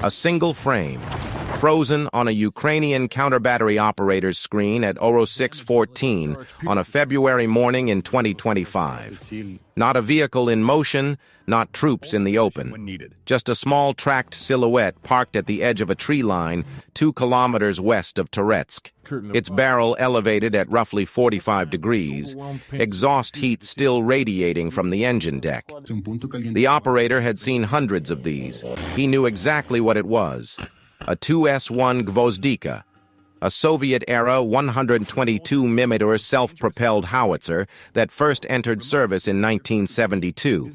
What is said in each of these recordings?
A single frame, frozen on a Ukrainian counter-battery operator's screen at Oryx 614 on a February morning in 2025. Not a vehicle in motion, not troops in the open. Just a small tracked silhouette parked at the edge of a tree line 2 kilometers west of Toretsk. Its barrel elevated at roughly 45 degrees, exhaust heat still radiating from the engine deck. The operator had seen hundreds of these. He knew exactly what it was. A 2S-1 Gvozdika, a Soviet-era 122mm self-propelled howitzer that first entered service in 1972,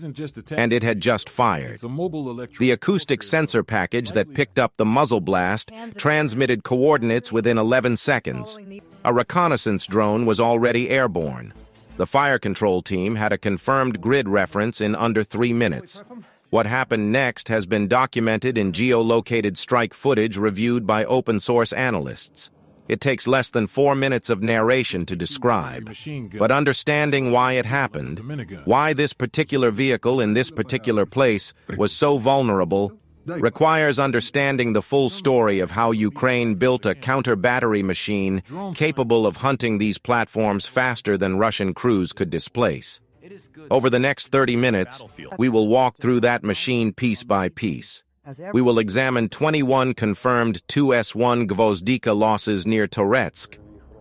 and it had just fired. The acoustic sensor package that picked up the muzzle blast transmitted coordinates within 11 seconds. A reconnaissance drone was already airborne. The fire control team had a confirmed grid reference in under 3 minutes. What happened next has been documented in geolocated strike footage reviewed by open-source analysts. It takes less than 4 minutes of narration to describe, but understanding why it happened, why this particular vehicle in this particular place was so vulnerable, requires understanding the full story of how Ukraine built a counter-battery machine capable of hunting these platforms faster than Russian crews could displace. Over the next 30 minutes, we will walk through that machine piece by piece. We will examine 21 confirmed 2S-1 Gvozdika losses near Toretsk,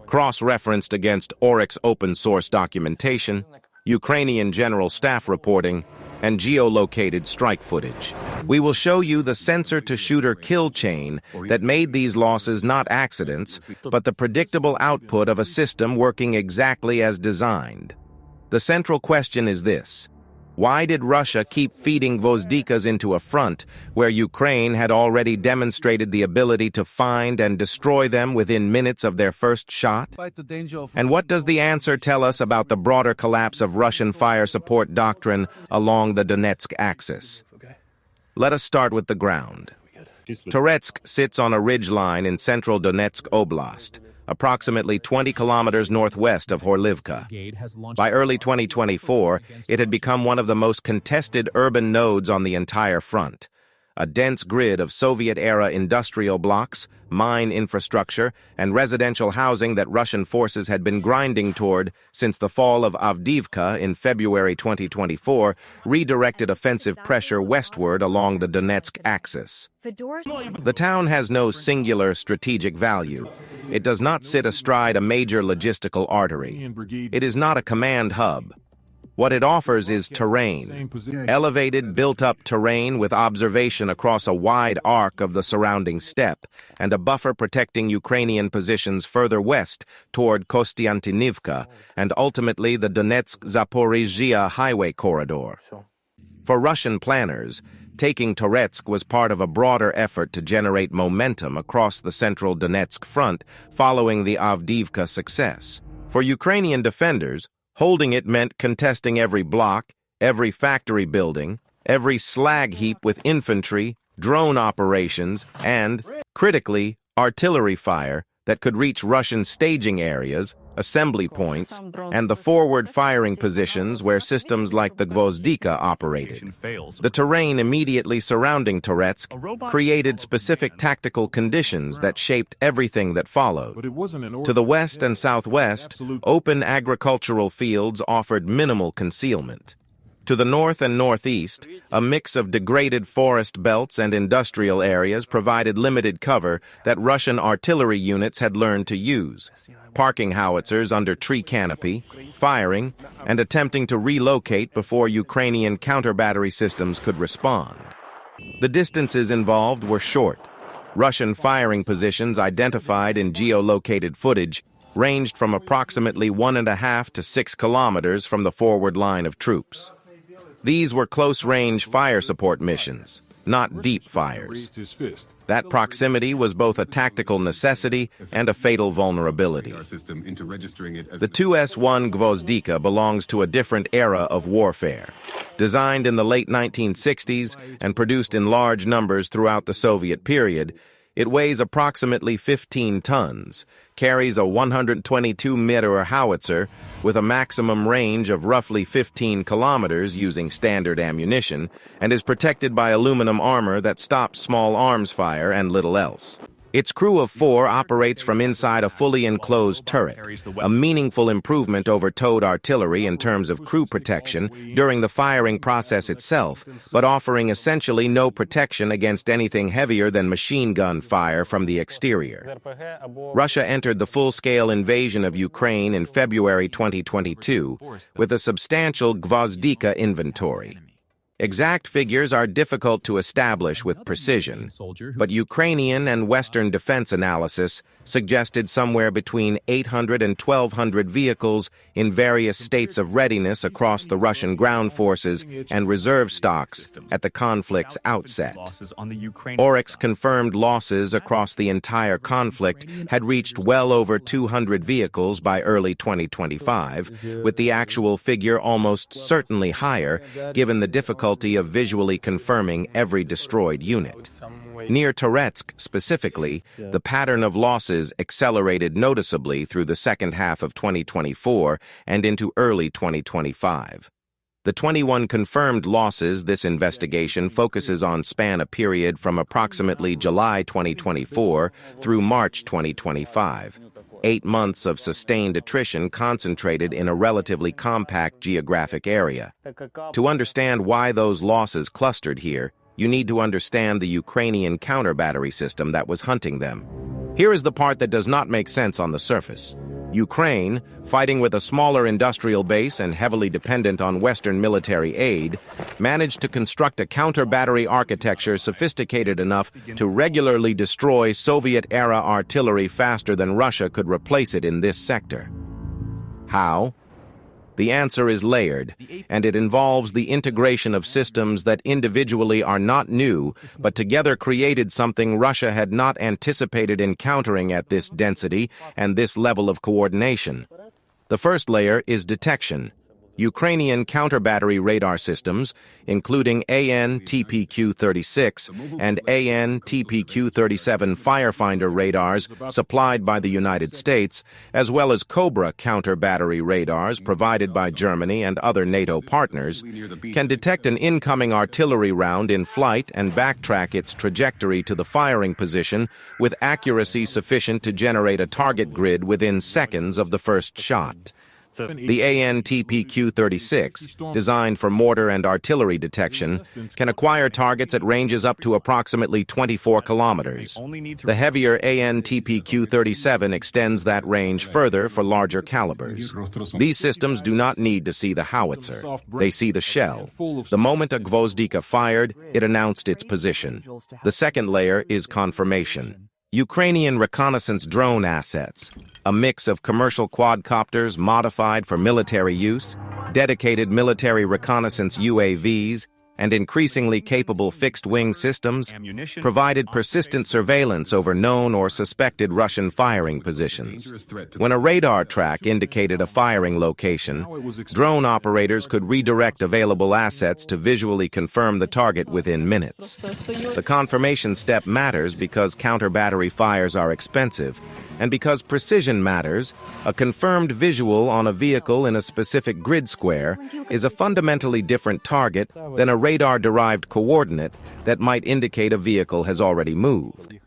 cross-referenced against Oryx open-source documentation, Ukrainian General Staff reporting, and geolocated strike footage. We will show you the sensor-to-shooter kill chain that made these losses not accidents, but the predictable output of a system working exactly as designed. The central question is this: why did Russia keep feeding Gvozdikas into a front where Ukraine had already demonstrated the ability to find and destroy them within minutes of their first shot? And what does the answer tell us about the broader collapse of Russian fire support doctrine along the Donetsk axis? Let us start with the ground. Toretsk sits on a ridgeline in central Donetsk Oblast, approximately 20 kilometers northwest of Horlivka. By early 2024, it had become one of the most contested urban nodes on the entire front. A dense grid of Soviet-era industrial blocks, mine infrastructure, and residential housing that Russian forces had been grinding toward since the fall of Avdiivka in February 2024 redirected offensive pressure westward along the Donetsk axis. The town has no singular strategic value. It does not sit astride a major logistical artery. It is not a command hub. What it offers is terrain, elevated, built-up terrain with observation across a wide arc of the surrounding steppe, and a buffer protecting Ukrainian positions further west toward Kostiantynivka and ultimately the Donetsk-Zaporizhzhia highway corridor. For Russian planners, taking Toretsk was part of a broader effort to generate momentum across the central Donetsk front following the Avdiivka success. For Ukrainian defenders, holding it meant contesting every block, every factory building, every slag heap with infantry, drone operations, and, critically, artillery fire that could reach Russian staging areas, assembly points, and the forward firing positions where systems like the Gvozdika operated. The terrain immediately surrounding Toretsk created specific tactical conditions that shaped everything that followed. To the west and southwest, open agricultural fields offered minimal concealment. To the north and northeast, a mix of degraded forest belts and industrial areas provided limited cover that Russian artillery units had learned to use, parking howitzers under tree canopy, firing, and attempting to relocate before Ukrainian counter-battery systems could respond. The distances involved were short. Russian firing positions identified in geolocated footage ranged from approximately 1.5 to 6 kilometers from the forward line of troops. These were close-range fire support missions, not deep fires. That proximity was both a tactical necessity and a fatal vulnerability. The 2S-1 Gvozdika belongs to a different era of warfare. Designed in the late 1960s and produced in large numbers throughout the Soviet period, It weighs approximately 15 tons, carries a 122-meter howitzer with a maximum range of roughly 15 kilometers using standard ammunition, and is protected by aluminum armor that stops small arms fire and little else. Its crew of 4 operates from inside a fully enclosed turret, a meaningful improvement over towed artillery in terms of crew protection during the firing process itself, but offering essentially no protection against anything heavier than machine gun fire from the exterior. Russia entered the full-scale invasion of Ukraine in February 2022 with a substantial Gvozdika inventory. Exact figures are difficult to establish with precision, but Ukrainian and Western defense analysis suggested somewhere between 800 and 1,200 vehicles in various states of readiness across the Russian ground forces and reserve stocks at the conflict's outset. Oryx confirmed losses across the entire conflict had reached well over 200 vehicles by early 2025, with the actual figure almost certainly higher given the difficulty of visually confirming every destroyed unit. Near Toretsk, specifically, the pattern of losses accelerated noticeably through the second half of 2024 and into early 2025. The 21 confirmed losses this investigation focuses on span a period from approximately July 2024 through March 2025. 8 months of sustained attrition concentrated in a relatively compact geographic area. To understand why those losses clustered here, you need to understand the Ukrainian counter-battery system that was hunting them. Here is the part that does not make sense on the surface. Ukraine, fighting with a smaller industrial base and heavily dependent on Western military aid, managed to construct a counter-battery architecture sophisticated enough to regularly destroy Soviet-era artillery faster than Russia could replace it in this sector. How? The answer is layered, and it involves the integration of systems that individually are not new, but together created something Russia had not anticipated encountering at this density and this level of coordination. The first layer is detection. Ukrainian counter-battery radar systems, including AN/TPQ-36 and AN/TPQ-37 firefinder radars supplied by the United States, as well as Cobra counter-battery radars provided by Germany and other NATO partners, can detect an incoming artillery round in flight and backtrack its trajectory to the firing position with accuracy sufficient to generate a target grid within seconds of the first shot. The AN/TPQ-36, designed for mortar and artillery detection, can acquire targets at ranges up to approximately 24 kilometers. The heavier AN/TPQ-37 extends that range further for larger calibers. These systems do not need to see the howitzer. They see the shell. The moment a Gvozdika fired, it announced its position. The second layer is confirmation. Ukrainian reconnaissance drone assets, a mix of commercial quadcopters modified for military use, dedicated military reconnaissance UAVs, and increasingly capable fixed-wing systems, provided persistent surveillance over known or suspected Russian firing positions. When a radar track indicated a firing location, drone operators could redirect available assets to visually confirm the target within minutes. The confirmation step matters because counter-battery fires are expensive, and because precision matters. A confirmed visual on a vehicle in a specific grid square is a fundamentally different target than a radar-derived coordinate that might indicate a vehicle has already moved.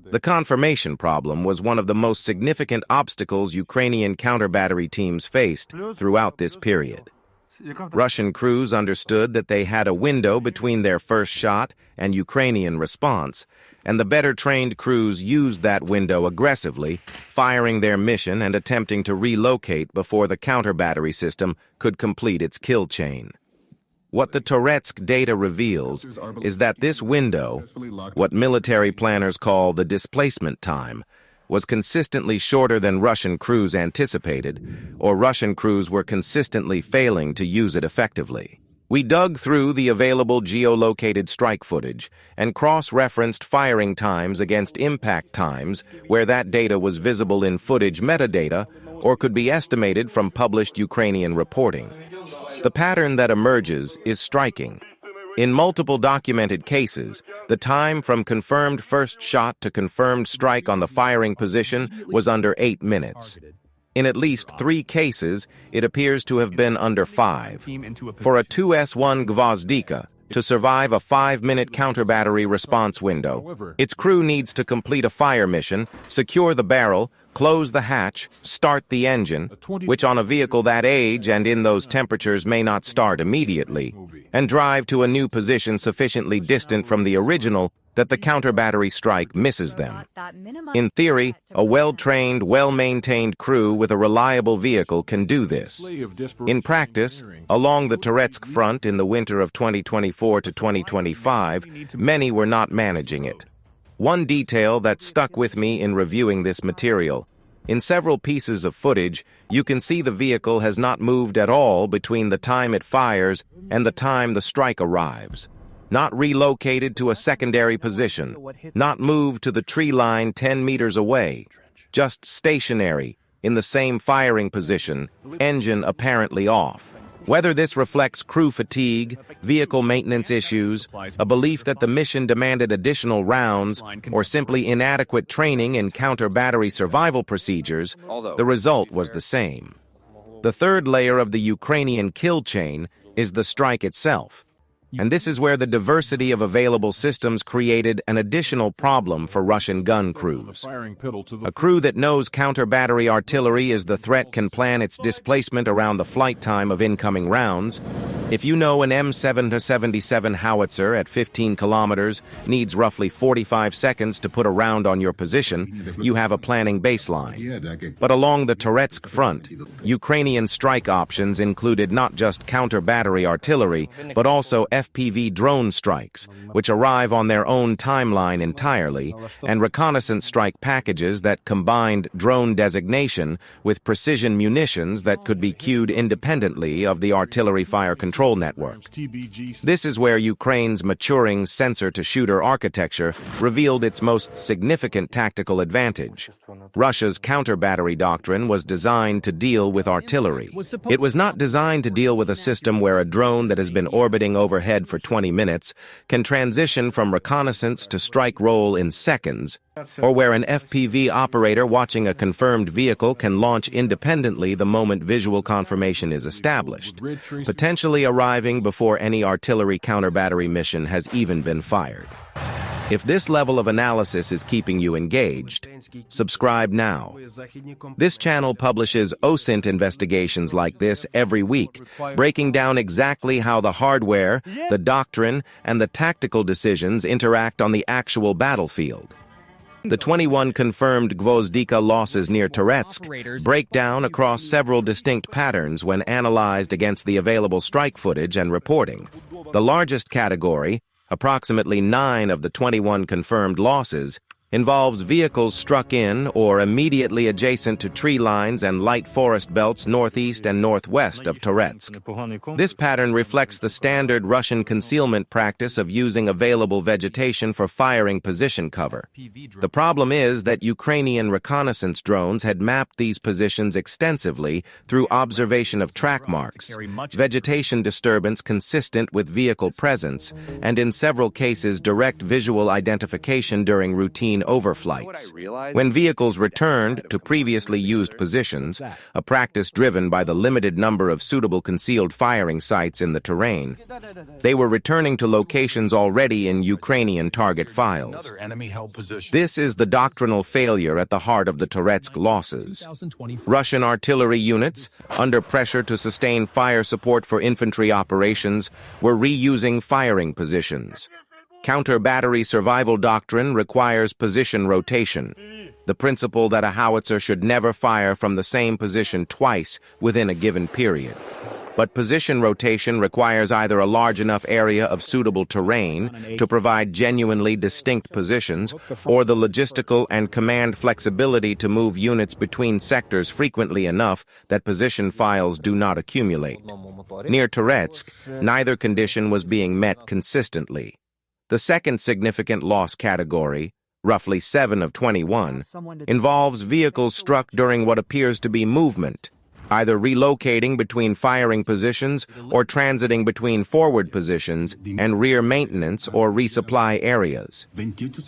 The confirmation problem was one of the most significant obstacles Ukrainian counter-battery teams faced throughout this period. Russian crews understood that they had a window between their first shot and Ukrainian response, and the better-trained crews used that window aggressively, firing their mission and attempting to relocate before the counter-battery system could complete its kill chain. What the Toretsk data reveals is that this window, what military planners call the displacement time, was consistently shorter than Russian crews anticipated, or Russian crews were consistently failing to use it effectively. We dug through the available geolocated strike footage and cross-referenced firing times against impact times where that data was visible in footage metadata or could be estimated from published Ukrainian reporting. The pattern that emerges is striking. In multiple documented cases, the time from confirmed first shot to confirmed strike on the firing position was under 8 minutes. In at least 3 cases, it appears to have been under 5. For a 2S1 Gvozdika to survive a 5-minute counter-battery response window, its crew needs to complete a fire mission, secure the barrel, close the hatch, start the engine, which on a vehicle that age and in those temperatures may not start immediately, and drive to a new position sufficiently distant from the original that the counter-battery strike misses them. In theory, a well-trained, well-maintained crew with a reliable vehicle can do this. In practice, along the Toretsk front in the winter of 2024 to 2025, many were not managing it. One detail that stuck with me in reviewing this material: in several pieces of footage, you can see the vehicle has not moved at all between the time it fires and the time the strike arrives. Not relocated to a secondary position, not moved to the tree line 10 meters away, just stationary, in the same firing position, engine apparently off. Whether this reflects crew fatigue, vehicle maintenance issues, a belief that the mission demanded additional rounds, or simply inadequate training in counter-battery survival procedures, the result was the same. The third layer of the Ukrainian kill chain is the strike itself. And this is where the diversity of available systems created an additional problem for Russian gun crews. A crew that knows counter-battery artillery is the threat can plan its displacement around the flight time of incoming rounds. If you know an M7-77 howitzer at 15 kilometers needs roughly 45 seconds to put a round on your position, you have a planning baseline. But along the Toretsk front, Ukrainian strike options included not just counter-battery artillery, but also FPV drone strikes, which arrive on their own timeline entirely, and reconnaissance strike packages that combined drone designation with precision munitions that could be queued independently of the artillery fire control network. This is where Ukraine's maturing sensor-to-shooter architecture revealed its most significant tactical advantage. Russia's counter-battery doctrine was designed to deal with artillery. It was not designed to deal with a system where a drone that has been orbiting overhead for 20 minutes can transition from reconnaissance to strike role in seconds, or where an FPV operator watching a confirmed vehicle can launch independently the moment visual confirmation is established, potentially arriving before any artillery counter-battery mission has even been fired. If this level of analysis is keeping you engaged, subscribe now. This channel publishes OSINT investigations like this every week, breaking down exactly how the hardware, the doctrine, and the tactical decisions interact on the actual battlefield. The 21 confirmed Gvozdika losses near Toretsk break down across several distinct patterns when analyzed against the available strike footage and reporting. The largest category, approximately 9 of the 21 confirmed losses, involves vehicles struck in or immediately adjacent to tree lines and light forest belts northeast and northwest of Toretsk. This pattern reflects the standard Russian concealment practice of using available vegetation for firing position cover. The problem is that Ukrainian reconnaissance drones had mapped these positions extensively through observation of track marks, vegetation disturbance consistent with vehicle presence, and in several cases direct visual identification during routine overflights. When vehicles returned to previously used positions, a practice driven by the limited number of suitable concealed firing sites in the terrain, they were returning to locations already in Ukrainian target files. This is the doctrinal failure at the heart of the Toretsk losses. Russian artillery units, under pressure to sustain fire support for infantry operations, were reusing firing positions. Counter-battery survival doctrine requires position rotation, the principle that a howitzer should never fire from the same position twice within a given period. But position rotation requires either a large enough area of suitable terrain to provide genuinely distinct positions, or the logistical and command flexibility to move units between sectors frequently enough that position files do not accumulate. Near Toretsk, neither condition was being met consistently. The second significant loss category, roughly 7 of 21, involves vehicles struck during what appears to be movement, either relocating between firing positions or transiting between forward positions and rear maintenance or resupply areas.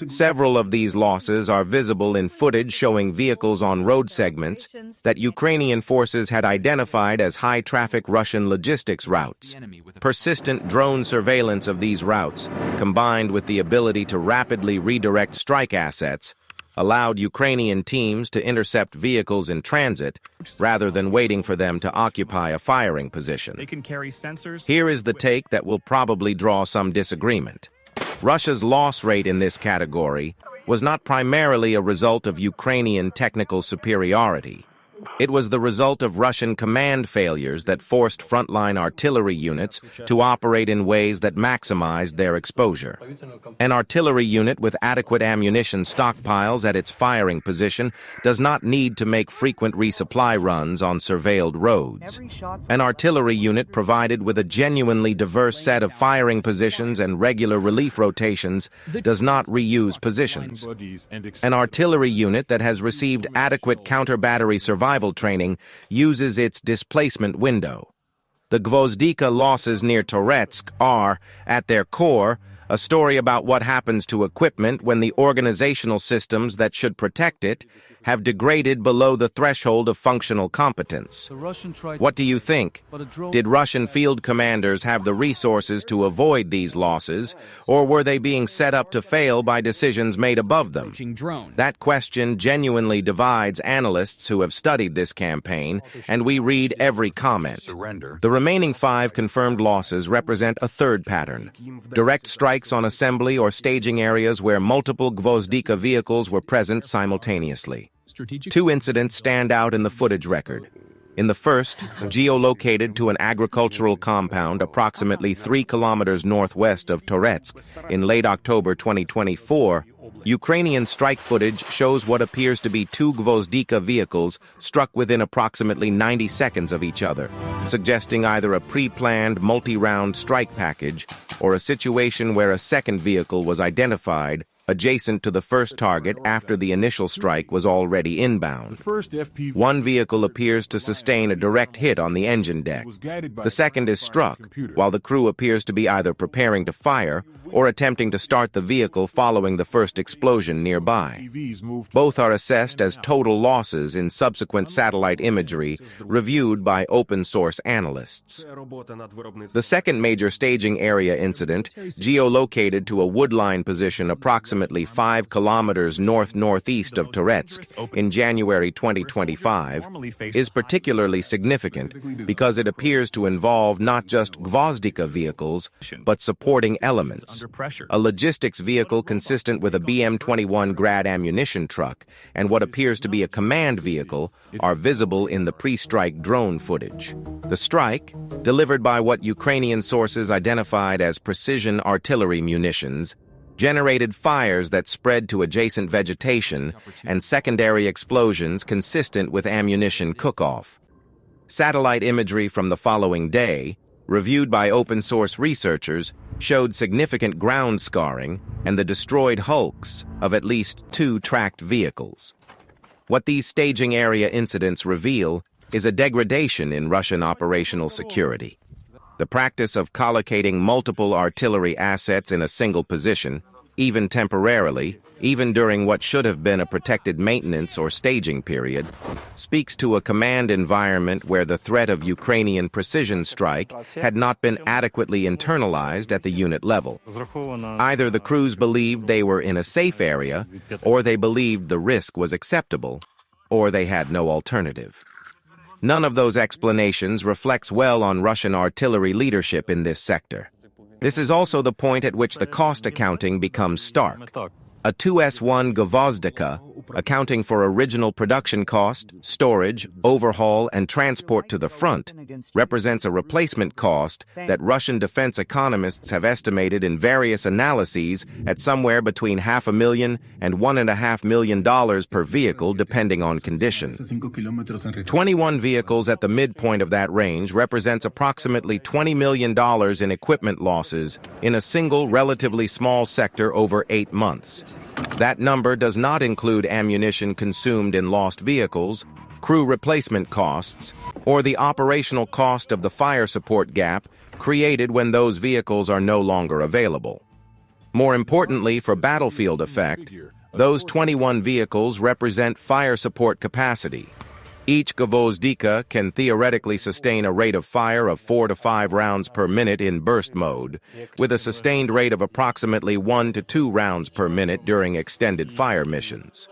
Several of these losses are visible in footage showing vehicles on road segments that Ukrainian forces had identified as high-traffic Russian logistics routes. Persistent drone surveillance of these routes, combined with the ability to rapidly redirect strike assets, allowed Ukrainian teams to intercept vehicles in transit rather than waiting for them to occupy a firing position. They can carry sensors. Here is the take that will probably draw some disagreement. Russia's loss rate in this category was not primarily a result of Ukrainian technical superiority. It was the result of Russian command failures that forced frontline artillery units to operate in ways that maximized their exposure. An artillery unit with adequate ammunition stockpiles at its firing position does not need to make frequent resupply runs on surveilled roads. An artillery unit provided with a genuinely diverse set of firing positions and regular relief rotations does not reuse positions. An artillery unit that has received adequate counter-battery survival training uses its displacement window. The Gvozdika losses near Toretsk are, at their core, a story about what happens to equipment when the organizational systems that should protect it have degraded below the threshold of functional competence. What do you think? Did Russian field commanders have the resources to avoid these losses, or were they being set up to fail by decisions made above them? That question genuinely divides analysts who have studied this campaign, and we read every comment. The remaining 5 confirmed losses represent a third pattern: direct strikes on assembly or staging areas where multiple Gvozdika vehicles were present simultaneously. 2 incidents stand out in the footage record. In the first, geolocated to an agricultural compound approximately 3 kilometers northwest of Toretsk in late October 2024, Ukrainian strike footage shows what appears to be 2 Gvozdika vehicles struck within approximately 90 seconds of each other, suggesting either a pre-planned multi-round strike package or a situation where a second vehicle was identified adjacent to the first target after the initial strike was already inbound. One vehicle appears to sustain a direct hit on the engine deck. The second is struck, while the crew appears to be either preparing to fire or attempting to start the vehicle following the first explosion nearby. Both are assessed as total losses in subsequent satellite imagery reviewed by open-source analysts. The second major staging area incident, geolocated to a woodline position approximately 5 kilometers north-northeast of Toretsk in January 2025, is particularly significant because it appears to involve not just Gvozdika vehicles, but supporting elements. A logistics vehicle consistent with a BM-21 Grad ammunition truck and what appears to be a command vehicle are visible in the pre-strike drone footage. The strike, delivered by what Ukrainian sources identified as precision artillery munitions, generated fires that spread to adjacent vegetation and secondary explosions consistent with ammunition cook-off. Satellite imagery from the following day, reviewed by open-source researchers, showed significant ground scarring and the destroyed hulks of at least 2 tracked vehicles. What these staging area incidents reveal is a degradation in Russian operational security. The practice of collocating multiple artillery assets in a single position, even temporarily, even during what should have been a protected maintenance or staging period, speaks to a command environment where the threat of Ukrainian precision strike had not been adequately internalized at the unit level. Either the crews believed they were in a safe area, or they believed the risk was acceptable, or they had no alternative. None of those explanations reflects well on Russian artillery leadership in this sector. This is also the point at which the cost accounting becomes stark. A 2S1 Gvozdika, accounting for original production cost, storage, overhaul, and transport to the front, represents a replacement cost that Russian defense economists have estimated in various analyses at somewhere between $500,000 and $1.5 million per vehicle, depending on condition. 21 vehicles at the midpoint of that range represents approximately $20 million in equipment losses in a single relatively small sector over 8 months. That number does not include ammunition consumed in lost vehicles, crew replacement costs, or the operational cost of the fire support gap created when those vehicles are no longer available. More importantly, for battlefield effect, those 21 vehicles represent fire support capacity. Each Gvozdika can theoretically sustain a rate of fire of 4 to 5 rounds per minute in burst mode, with a sustained rate of approximately 1 to 2 rounds per minute during extended fire missions.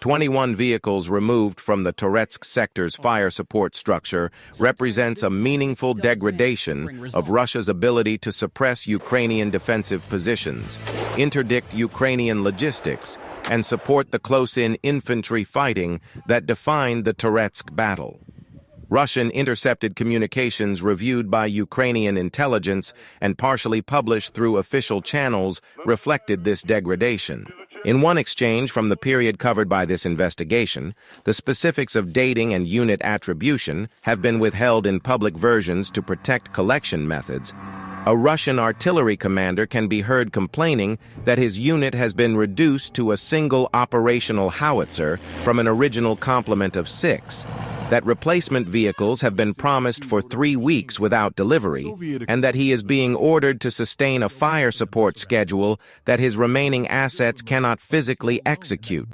21 vehicles removed from the Toretsk sector's fire support structure represents a meaningful degradation of Russia's ability to suppress Ukrainian defensive positions, interdict Ukrainian logistics, and support the close-in infantry fighting that defined the Toretsk battle. Russian intercepted communications reviewed by Ukrainian intelligence and partially published through official channels reflected this degradation. In one exchange from the period covered by this investigation, the specifics of dating and unit attribution have been withheld in public versions to protect collection methods. A Russian artillery commander can be heard complaining that his unit has been reduced to a single operational howitzer from an original complement of 6, that replacement vehicles have been promised for 3 weeks without delivery, and that he is being ordered to sustain a fire support schedule that his remaining assets cannot physically execute.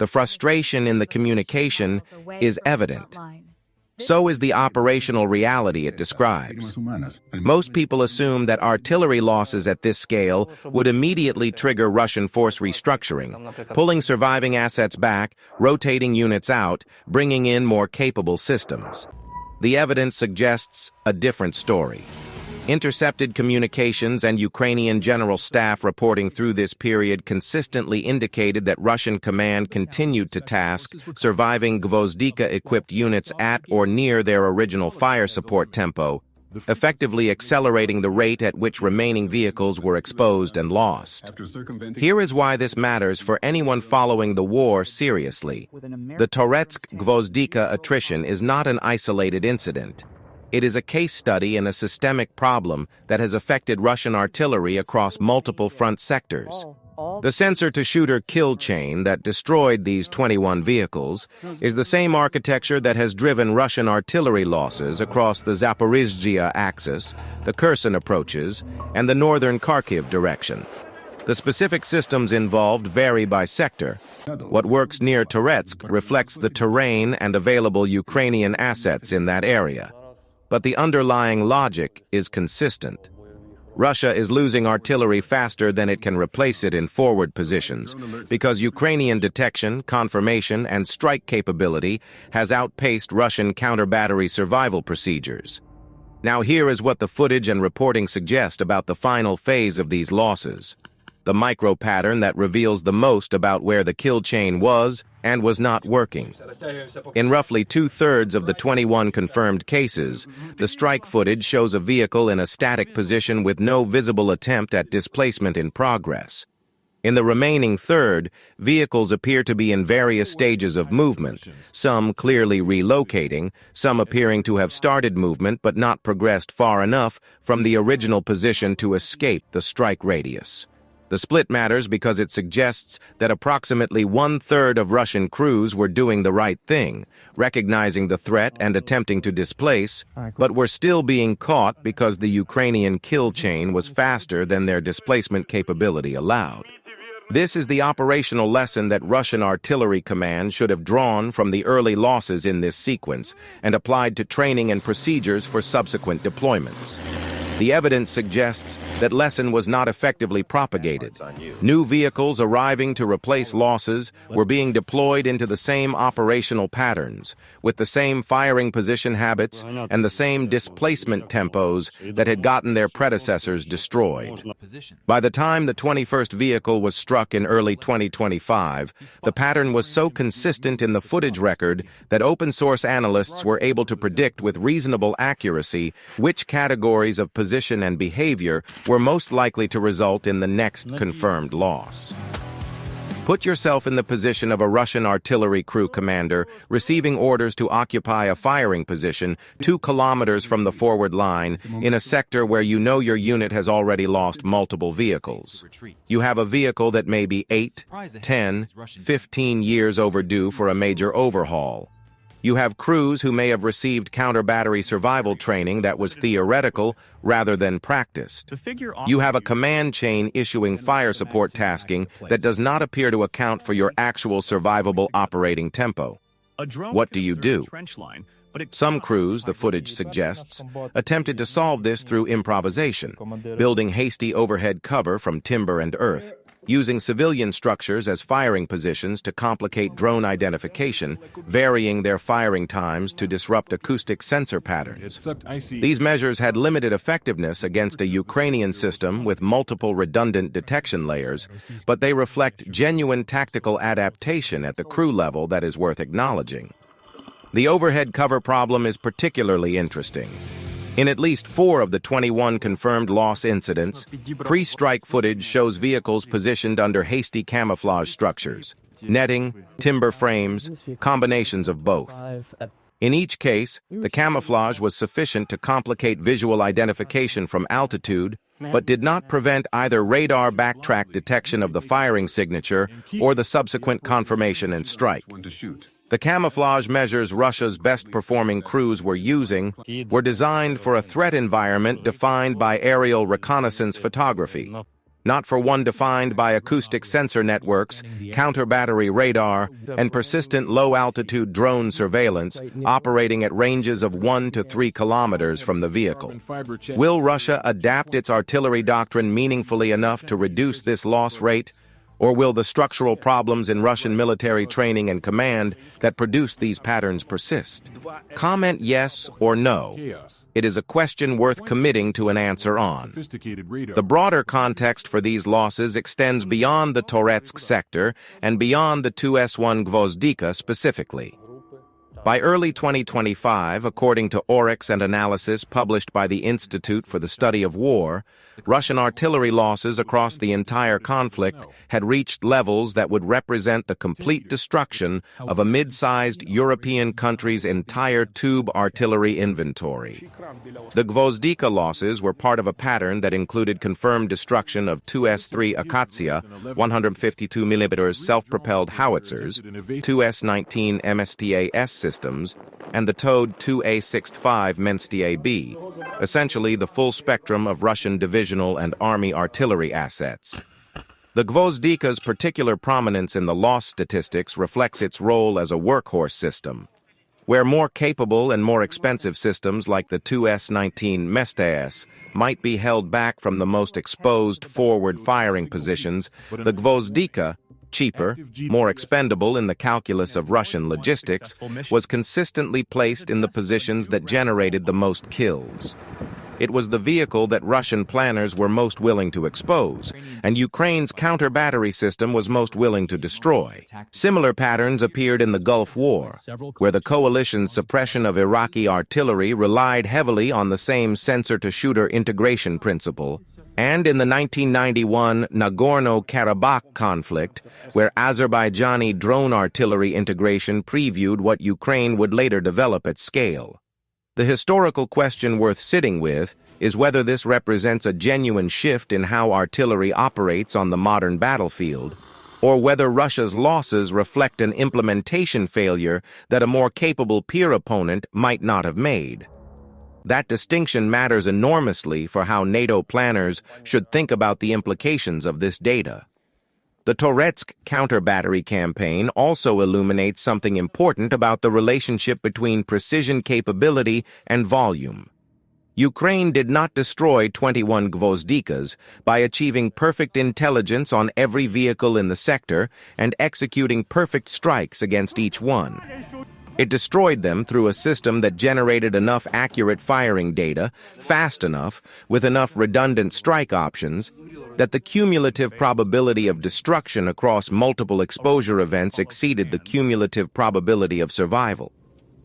The frustration in the communication is evident. So is the operational reality it describes. Most people assume that artillery losses at this scale would immediately trigger Russian force restructuring, pulling surviving assets back, rotating units out, bringing in more capable systems. The evidence suggests a different story. Intercepted communications and Ukrainian general staff reporting through this period consistently indicated that Russian command continued to task surviving Gvozdika-equipped units at or near their original fire support tempo, effectively accelerating the rate at which remaining vehicles were exposed and lost. Here is why this matters for anyone following the war seriously. The Toretsk-Gvozdika attrition is not an isolated incident. It is a case study in a systemic problem that has affected Russian artillery across multiple front sectors. The sensor-to-shooter kill chain that destroyed these 21 vehicles is the same architecture that has driven Russian artillery losses across the Zaporizhzhia axis, the Kherson approaches, and the northern Kharkiv direction. The specific systems involved vary by sector. What works near Toretsk reflects the terrain and available Ukrainian assets in that area. But the underlying logic is consistent. Russia is losing artillery faster than it can replace it in forward positions because Ukrainian detection, confirmation, and strike capability has outpaced Russian counter-battery survival procedures. Now here is what the footage and reporting suggest about the final phase of these losses. The micro-pattern that reveals the most about where the kill chain was and was not working. In roughly 2/3 of the 21 confirmed cases, the strike footage shows a vehicle in a static position with no visible attempt at displacement in progress. In the remaining third, vehicles appear to be in various stages of movement, some clearly relocating, some appearing to have started movement but not progressed far enough from the original position to escape the strike radius. The split matters because it suggests that approximately 1/3 of Russian crews were doing the right thing, recognizing the threat and attempting to displace, but were still being caught because the Ukrainian kill chain was faster than their displacement capability allowed. This is the operational lesson that Russian artillery command should have drawn from the early losses in this sequence and applied to training and procedures for subsequent deployments. The evidence suggests that lesson was not effectively propagated. New vehicles arriving to replace losses were being deployed into the same operational patterns, with the same firing position habits and the same displacement tempos that had gotten their predecessors destroyed. By the time the 21st vehicle was struck in early 2025, the pattern was so consistent in the footage record that open-source analysts were able to predict with reasonable accuracy which categories of position and behavior were most likely to result in the next confirmed loss. Put yourself in the position of a Russian artillery crew commander receiving orders to occupy a firing position 2 kilometers from the forward line in a sector where you know your unit has already lost multiple vehicles. You have a vehicle that may be 8, 10, 15 years overdue for a major overhaul. You have crews who may have received counter-battery survival training that was theoretical rather than practiced. You have a command chain issuing fire support tasking that does not appear to account for your actual survivable operating tempo. What do you do? Some crews, the footage suggests, attempted to solve this through improvisation, building hasty overhead cover from timber and earth, using civilian structures as firing positions to complicate drone identification, varying their firing times to disrupt acoustic sensor patterns. These measures had limited effectiveness against a Ukrainian system with multiple redundant detection layers, but they reflect genuine tactical adaptation at the crew level that is worth acknowledging. The overhead cover problem is particularly interesting. In at least 4 of the 21 confirmed loss incidents, pre-strike footage shows vehicles positioned under hasty camouflage structures, netting, timber frames, combinations of both. In each case, the camouflage was sufficient to complicate visual identification from altitude, but did not prevent either radar backtrack detection of the firing signature or the subsequent confirmation and strike. The camouflage measures Russia's best-performing crews were using were designed for a threat environment defined by aerial reconnaissance photography, not for one defined by acoustic sensor networks, counter-battery radar, and persistent low-altitude drone surveillance operating at ranges of 1 to 3 kilometers from the vehicle. Will Russia adapt its artillery doctrine meaningfully enough to reduce this loss rate? Or will the structural problems in Russian military training and command that produce these patterns persist? Comment yes or no. It is a question worth committing to an answer on. The broader context for these losses extends beyond the Toretsk sector and beyond the 2S1 Gvozdika specifically. By early 2025, according to Oryx and analysis published by the Institute for the Study of War, Russian artillery losses across the entire conflict had reached levels that would represent the complete destruction of a mid-sized European country's entire tube artillery inventory. The Gvozdika losses were part of a pattern that included confirmed destruction of 2S3 Akatsiya 152mm self-propelled howitzers, 2S19 MSTA-S systems, and the towed 2A65 Menstia-B, essentially the full spectrum of Russian divisional and army artillery assets. The Gvozdika's particular prominence in the loss statistics reflects its role as a workhorse system, where more capable and more expensive systems like the 2S19 Menstia-S might be held back from the most exposed forward firing positions. The Gvozdika, cheaper, more expendable in the calculus of Russian logistics, was consistently placed in the positions that generated the most kills. It was the vehicle that Russian planners were most willing to expose, and Ukraine's counter-battery system was most willing to destroy. Similar patterns appeared in the Gulf War, where the coalition's suppression of Iraqi artillery relied heavily on the same sensor-to-shooter integration principle, and in the 1991 Nagorno-Karabakh conflict, where Azerbaijani drone artillery integration previewed what Ukraine would later develop at scale. The historical question worth sitting with is whether this represents a genuine shift in how artillery operates on the modern battlefield, or whether Russia's losses reflect an implementation failure that a more capable peer opponent might not have made. That distinction matters enormously for how NATO planners should think about the implications of this data. The Toretsk counter-battery campaign also illuminates something important about the relationship between precision capability and volume. Ukraine did not destroy 21 Gvozdikas by achieving perfect intelligence on every vehicle in the sector and executing perfect strikes against each one. It destroyed them through a system that generated enough accurate firing data, fast enough, with enough redundant strike options, that the cumulative probability of destruction across multiple exposure events exceeded the cumulative probability of survival.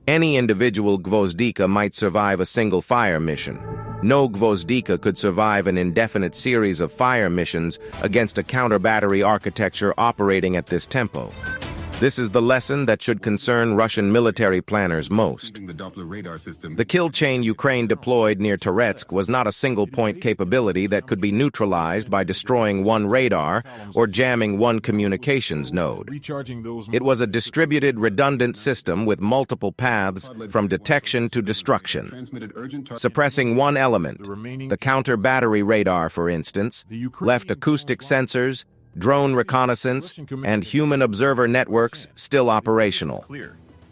Any individual Gvozdika might survive a single fire mission. No Gvozdika could survive an indefinite series of fire missions against a counter-battery architecture operating at this tempo. This is the lesson that should concern Russian military planners most. The kill chain Ukraine deployed near Toretsk was not a single-point capability that could be neutralized by destroying one radar or jamming one communications node. It was a distributed, redundant system with multiple paths from detection to destruction. Suppressing one element, the counter-battery radar, for instance, left acoustic sensors, drone reconnaissance, and human observer networks still operational.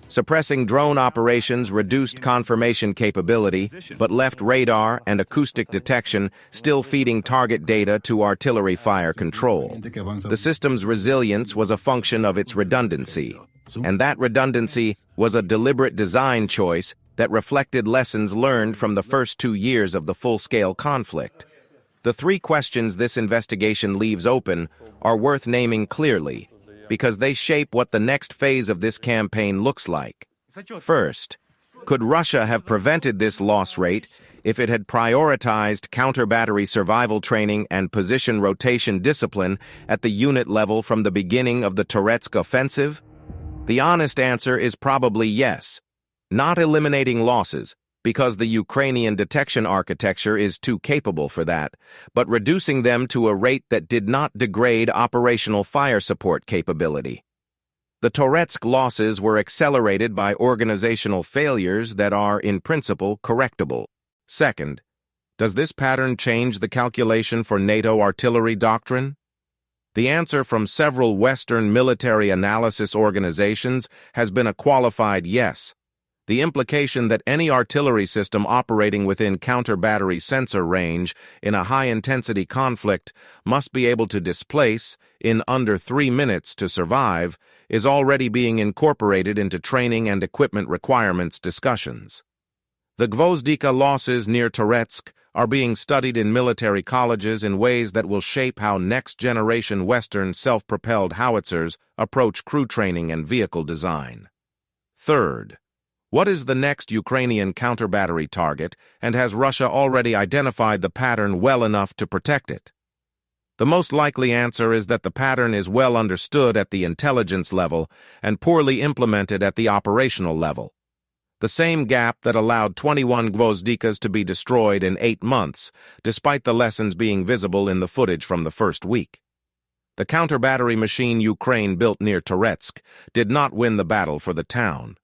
Suppressing drone operations reduced confirmation capability, but left radar and acoustic detection still feeding target data to artillery fire control. The system's resilience was a function of its redundancy, and that redundancy was a deliberate design choice that reflected lessons learned from the first 2 years of the full-scale conflict. The 3 questions this investigation leaves open are worth naming clearly, because they shape what the next phase of this campaign looks like. First, could Russia have prevented this loss rate if it had prioritized counter-battery survival training and position rotation discipline at the unit level from the beginning of the Toretsk offensive? The honest answer is probably yes. Not eliminating losses, because the Ukrainian detection architecture is too capable for that, but reducing them to a rate that did not degrade operational fire support capability. The Toretsk losses were accelerated by organizational failures that are, in principle, correctable. Second, does this pattern change the calculation for NATO artillery doctrine? The answer from several Western military analysis organizations has been a qualified yes. The implication that any artillery system operating within counter-battery sensor range in a high-intensity conflict must be able to displace, in under 3 minutes to survive, is already being incorporated into training and equipment requirements discussions. The Gvozdika losses near Toretsk are being studied in military colleges in ways that will shape how next-generation Western self-propelled howitzers approach crew training and vehicle design. Third, what is the next Ukrainian counter-battery target, and has Russia already identified the pattern well enough to protect it? The most likely answer is that the pattern is well understood at the intelligence level and poorly implemented at the operational level. The same gap that allowed 21 Gvozdikas to be destroyed in 8 months, despite the lessons being visible in the footage from the first week. The counter-battery machine Ukraine built near Toretsk did not win the battle for the town.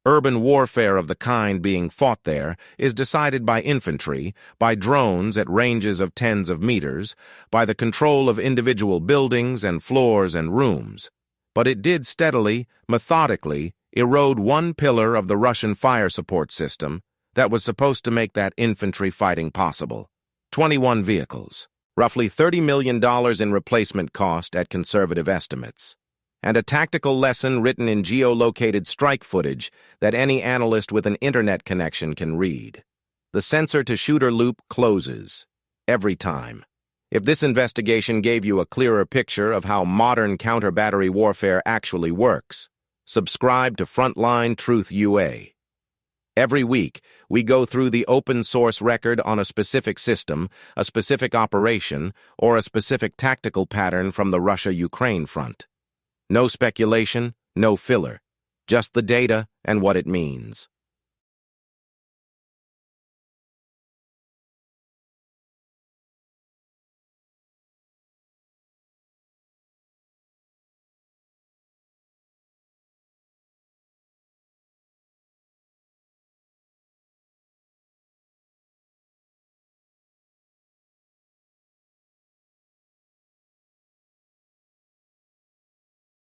Urban warfare of the kind being fought there is decided by infantry, by drones at ranges of tens of meters, by the control of individual buildings and floors and rooms. But it did steadily, methodically, erode one pillar of the Russian fire support system that was supposed to make that infantry fighting possible. 21 vehicles, roughly $30 million in replacement cost at conservative estimates. And a tactical lesson written in geolocated strike footage that any analyst with an internet connection can read. The sensor-to-shooter loop closes. Every time. If this investigation gave you a clearer picture of how modern counter-battery warfare actually works, subscribe to Frontline Truth UA. Every week, we go through the open-source record on a specific system, a specific operation, or a specific tactical pattern from the Russia-Ukraine front. No speculation, no filler, just the data and what it means.